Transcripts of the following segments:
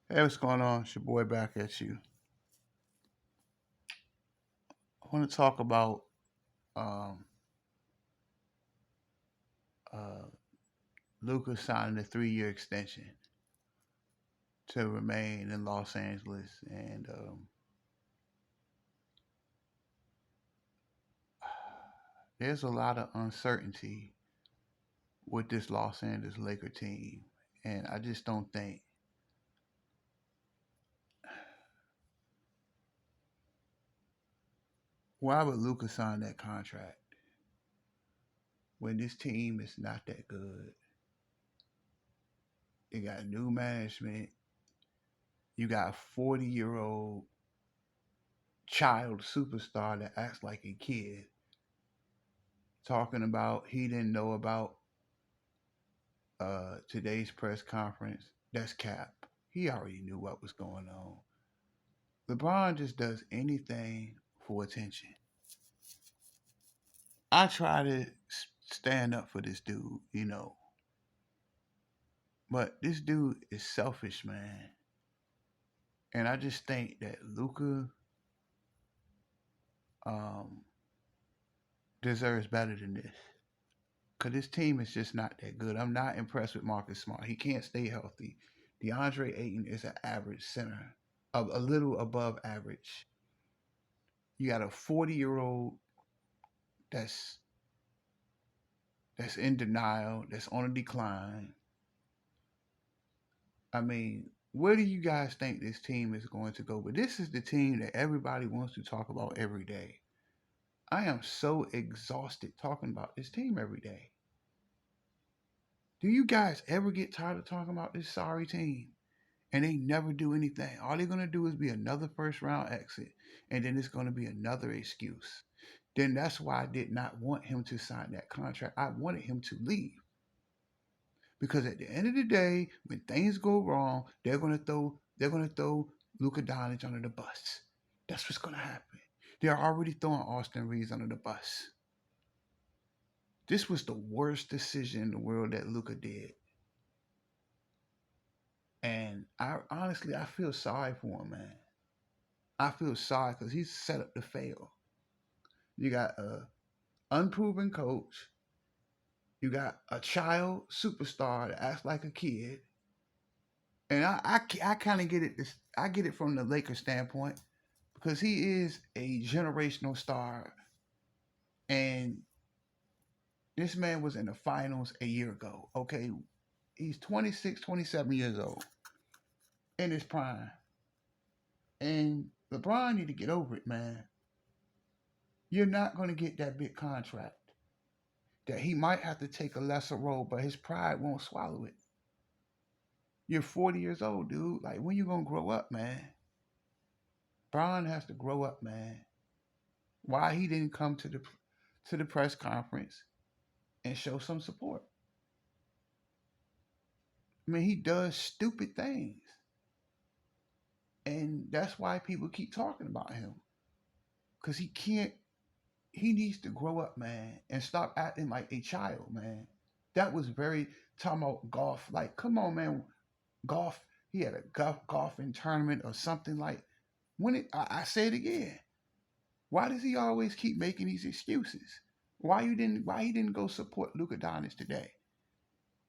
Hey, what's going on? It's your boy back at you. I want to talk about um, uh, Luka signing a 3-year extension to remain in Los Angeles. And there's a lot of uncertainty with this Los Angeles Laker team. And I just don't think, why would Luka sign that contract when this team is not that good? You got new management. You got a 40-year-old child superstar that acts like a kid talking about he didn't know about today's press conference. That's cap. He already knew what was going on. LeBron just does anything for attention. I try to stand up for this dude, but this dude is selfish, man. And I just think that Luca um, deserves better than this. Because this team is just not that good. I'm not impressed with Marcus Smart. He can't stay healthy. DeAndre Ayton is an average center, a little above average. You got a 40-year-old that's that's in denial, that's on a decline. I mean, where do you guys think this team is going to go? But this is the team that everybody wants to talk about every day. I am so exhausted talking about this team every day. Do you guys ever get tired of talking about this sorry team? And they never do anything. All they're gonna do is be another first round exit, and then it's gonna be another excuse. Then that's why I did not want him to sign that contract. I wanted him to leave. Because at the end of the day, when things go wrong, they're gonna throw Luka Doncic under the bus. That's what's gonna happen. They're already throwing Austin Reeves under the bus. This was the worst decision in the world that Luka did. And I feel sorry for him, man. I feel sorry because he's set up to fail. You got a unproven coach. You got a child superstar that acts like a kid. And I kind of get it. I get it from the Lakers standpoint because he is a generational star, and this man was in the finals a year ago. Okay, he's 26, 27 years old in his prime, and LeBron need to get over it, man. You're not going to get that big contract. That he might have to take a lesser role, but his pride won't swallow it. You're 40 years old, dude. Like, when you gonna grow up, man? Bron has to grow up, man. Why he didn't come to the press conference and show some support? I mean, he does stupid things, and that's why people keep talking about him. Cause he can't. He needs to grow up, man, and stop acting like a child, man. That was very talking about golf. Like, come on, man. Golf. He had a golfing tournament or something like. When it, I say it again. Why does he always keep making these excuses? Why he didn't go support Luka Doncic today?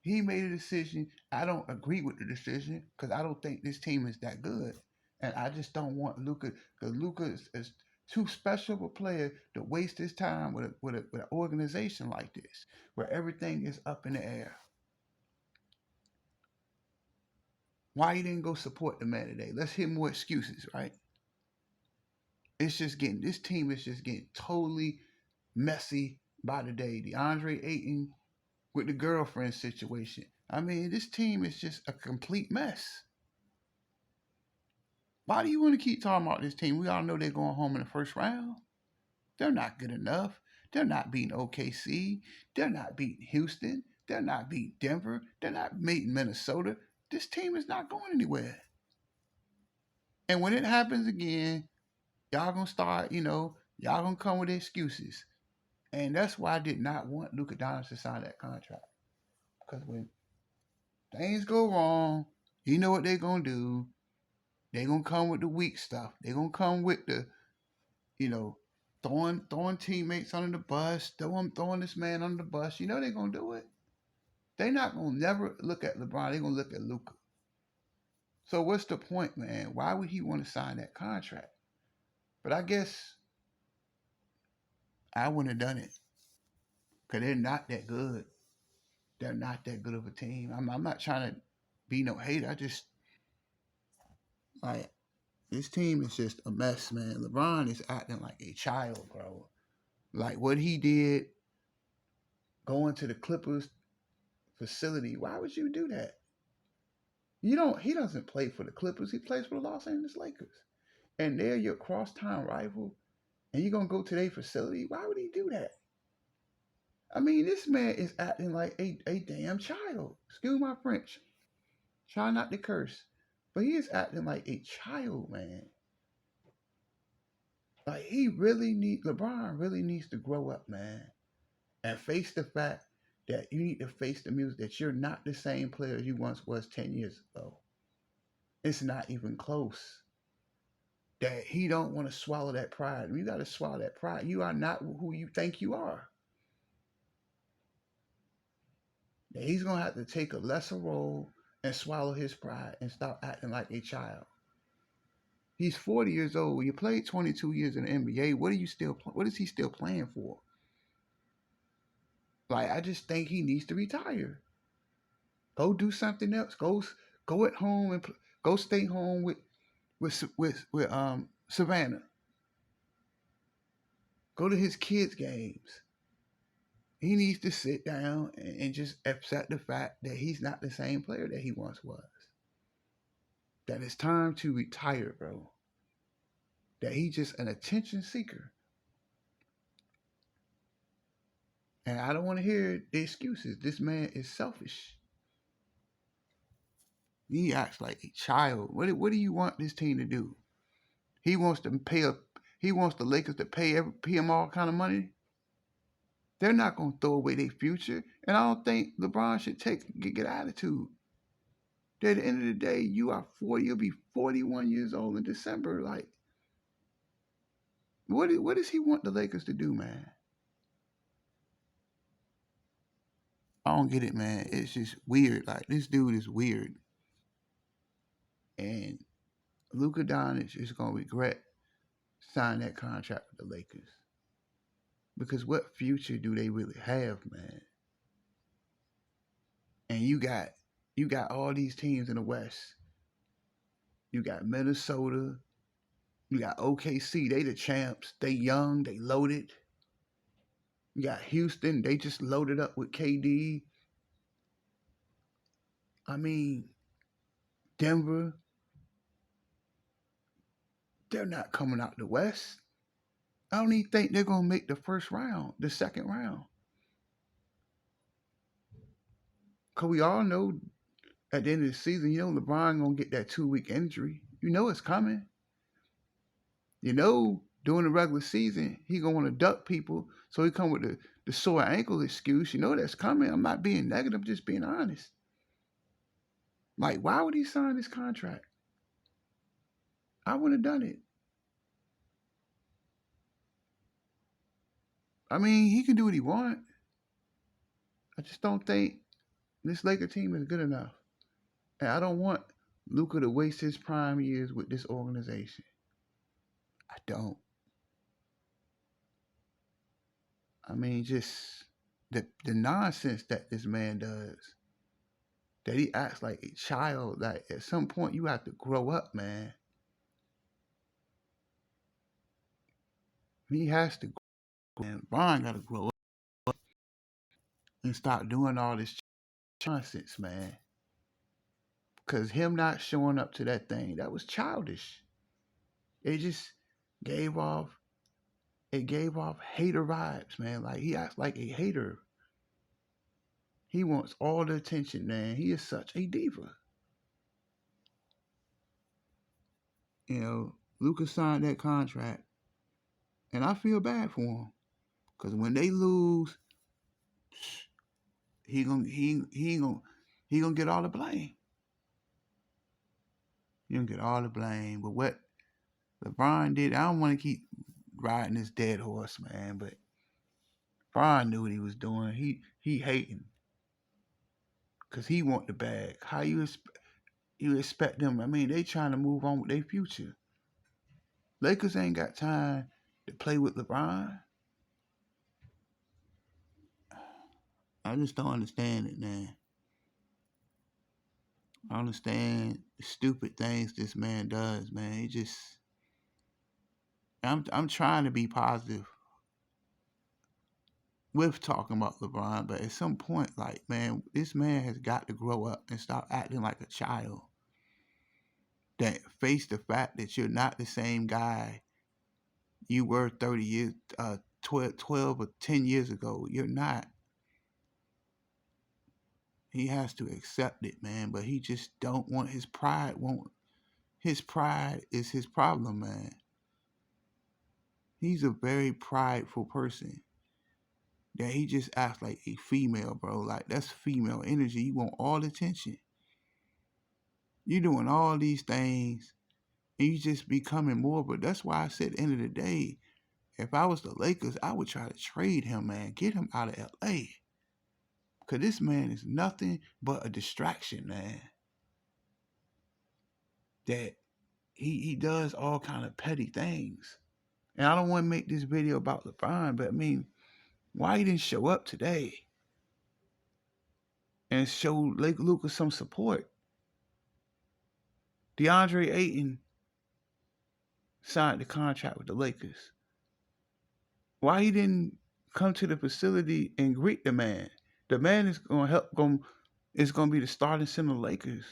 He made a decision. I don't agree with the decision because I don't think this team is that good, and I just don't want Luka because Luka is too special of a player to waste his time with an organization like this where everything is up in the air. Why he didn't go support the man today? Let's hear more excuses, right? It's just getting this team is just getting totally messy by the day. DeAndre Ayton with the girlfriend situation. I mean, this team is just a complete mess. Why do you want to keep talking about this team? We all know they're going home in the first round. They're not good enough. They're not beating OKC. They're not beating Houston. They're not beating Denver. They're not beating Minnesota. This team is not going anywhere. And when it happens again, y'all gonna start, y'all gonna come with excuses. And that's why I did not want Luka Doncic to sign that contract. Because when things go wrong, you know what they're gonna do. They gonna come with the weak stuff. They gonna come with the, you know, throwing teammates under the bus, throwing this man under the bus. You know they gonna do it. They not gonna never look at LeBron. They gonna look at Luka. So what's the point, man? Why would he want to sign that contract? But I guess I wouldn't have done it because they're not that good. They're not that good of a team. I'm not trying to be no hater. I just like this team is just a mess, man. LeBron is acting like a child, bro. Like what he did going to the Clippers facility. Why would you do that? You don't. He doesn't play for the Clippers. He plays for the Los Angeles Lakers, and they're your crosstown rival. And you're gonna go to their facility? Why would he do that? I mean, this man is acting like a damn child. Excuse my French. Try not to curse, but he is acting like a child, man. Like LeBron really needs to grow up, man, and face the fact that you need to face the music that you're not the same player you once was 10 years ago. It's not even close. That he don't want to swallow that pride. You got to swallow that pride. You are not who you think you are. That he's gonna have to take a lesser role and swallow his pride and stop acting like a child. He's 40 years old. You played 22 years in the NBA. What is he still playing for? Like I just think he needs to retire. Go do something else. Go at home and go stay home with Savannah. Go to his kids' games. He needs to sit down and just accept the fact that he's not the same player that he once was. That it's time to retire, bro. That he's just an attention seeker. And I don't want to hear the excuses. This man is selfish. He acts like a child. What do you want this team to do? He wants to pay up. He wants the Lakers to pay him all kind of money. They're not gonna throw away their future, and I don't think LeBron should get attitude. At the end of the day, you are 40. You'll be 41 years old in December. Like, what does he want the Lakers to do, man? I don't get it, man. It's just weird. Like this dude is weird, and Luka Doncic is gonna regret signing that contract with the Lakers because what future do they really have, man? And you got all these teams in the West. You got Minnesota. You got OKC. They the champs. They young. They loaded. You got Houston. They just loaded up with KD. I mean, Denver. They're not coming out the West. I don't even think they're gonna make the first round, the second round. Cause we all know at the end of the season, LeBron gonna get that 2 week injury. You know it's coming. During the regular season, he gonna want to duck people, so he come with the sore ankle excuse. You know that's coming. I'm not being negative, I'm just being honest. Like, why would he sign this contract? I wouldn't have done it. I mean, he can do what he want. I just don't think this Laker team is good enough. And I don't want Luka to waste his prime years with this organization. I don't. I mean, just the nonsense that this man does. That he acts like a child. Like at some point you have to grow up, man. He has to grow up. And Ron gotta grow up and stop doing all this nonsense, man. Cause him not showing up to that thing, that was childish. It just gave off hater vibes, man. Like he acts like a hater. He wants all the attention, man. He is such a diva. Luka signed that contract, and I feel bad for him. Cause when they lose, he gonna get all the blame. You don't get all the blame. But what LeBron did, I don't want to keep riding this dead horse, man. But LeBron knew what he was doing. He hating because he want the bag. How you expect them? I mean, they trying to move on with their future. Lakers ain't got time to play with LeBron. I just don't understand it, man. I understand the stupid things this man does, man. He just I'm trying to be positive with talking about LeBron, but at some point, like, man, this man has got to grow up and stop acting like a child. That face the fact that you're not the same guy you were 30 years, 12 or 10 years ago. You're not. He has to accept it, man, but he just don't want his pride. His pride is his problem, man. He's a very prideful person. That he just acts like a female, bro. Like, that's female energy. You want all the attention. You're doing all these things, and you just becoming more. But that's why I said at the end of the day, if I was the Lakers, I would try to trade him, man. Get him out of LA. Because this man is nothing but a distraction, man. That he does all kind of petty things. And I don't want to make this video about LeBron, but I mean, why he didn't show up today and show Luka some support? DeAndre Ayton signed the contract with the Lakers. Why he didn't come to the facility and greet the man? The man is going to help. Is going to be the starting center of the Lakers.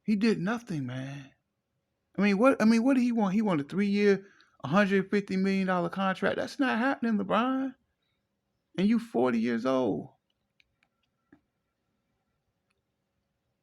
He did nothing, man. I mean, what did he want? He wanted a 3-year, $150 million contract. That's not happening, LeBron. And you 40 years old.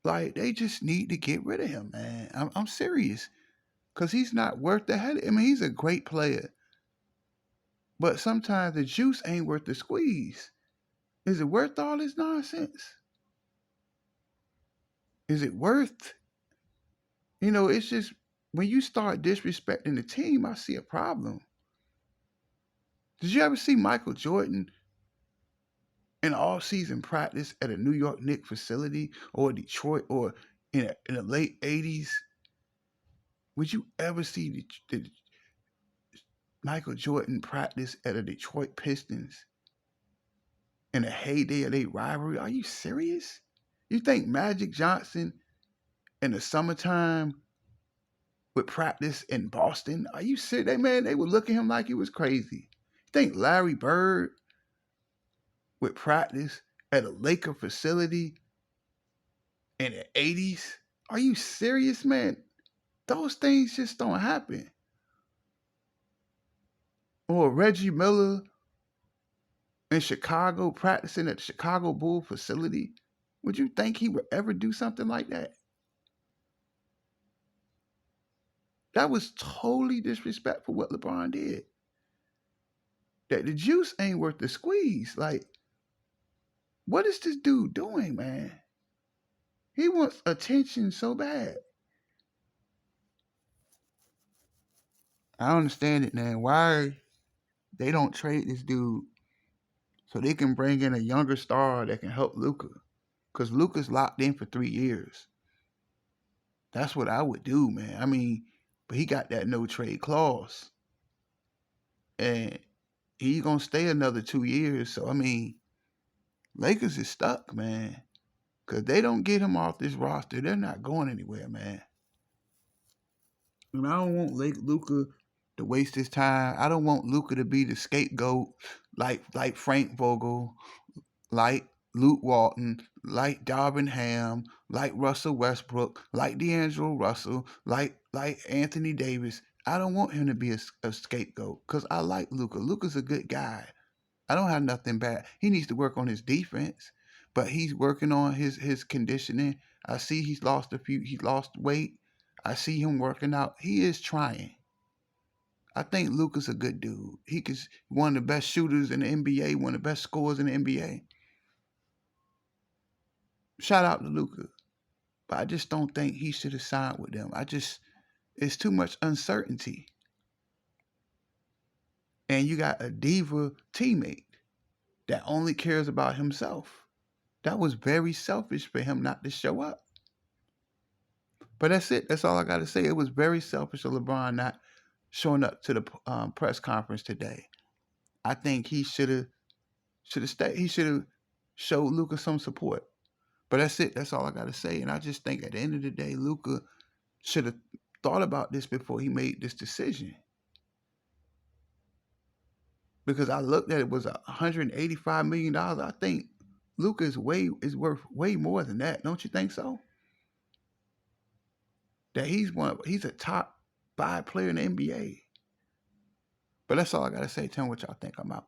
Like, they just need to get rid of him, man. I'm serious. Because he's not worth the headache. I mean, he's a great player. But sometimes the juice ain't worth the squeeze. Is it worth all this nonsense? Is it worth? It's just when you start disrespecting the team, I see a problem. Did you ever see Michael Jordan in all-season practice at a New York Knicks facility or Detroit or in the late 80s? Would you ever see the Michael Jordan practice at a Detroit Pistons in the heyday of their rivalry? Are you serious? You think Magic Johnson in the summertime would practice in Boston? Are you serious? They would look at him like he was crazy. You think Larry Bird would practice at a Laker facility in the 80s? Are you serious, man? Those things just don't happen. Or Reggie Miller in Chicago practicing at the Chicago Bull facility. Would you think he would ever do something like that? That was totally disrespectful what LeBron did. That the juice ain't worth the squeeze. Like, what is this dude doing, man? He wants attention so bad. I don't understand it, man. Why they don't trade this dude so they can bring in a younger star that can help Luka? Because Luka's locked in for 3 years. That's what I would do, man. I mean, but he got that no trade clause. And he's going to stay another 2 years. So, I mean, Lakers is stuck, man. Because they don't get him off this roster, they're not going anywhere, man. And I don't want Luka to waste his time. I don't want Luka to be the scapegoat like Frank Vogel, like Luke Walton, like Darvin Ham, like Russell Westbrook, like D'Angelo Russell, like Anthony Davis. I don't want him to be a scapegoat because I like Luka. Luka's a good guy. I don't have nothing bad. He needs to work on his defense, but he's working on his conditioning. I see he's lost weight. I see him working out. He is trying. I think Luka's a good dude. He's one of the best shooters in the NBA, one of the best scorers in the NBA. Shout out to Luka. but I just don't think he should have signed with them. It's too much uncertainty. And you got a diva teammate that only cares about himself. That was very selfish for him not to show up. But that's it. That's all I got to say. It was very selfish of LeBron not showing up to the press conference today. I think he should have stayed. He should have showed Luka some support. But that's it. That's all I got to say. And I just think at the end of the day, Luka should have thought about this before he made this decision. Because I looked at it was $185 million. I think Luka is worth way more than that. Don't you think so? That he's a top 5 player in the NBA. But that's all I gotta say. Tell me what y'all think. I'm out.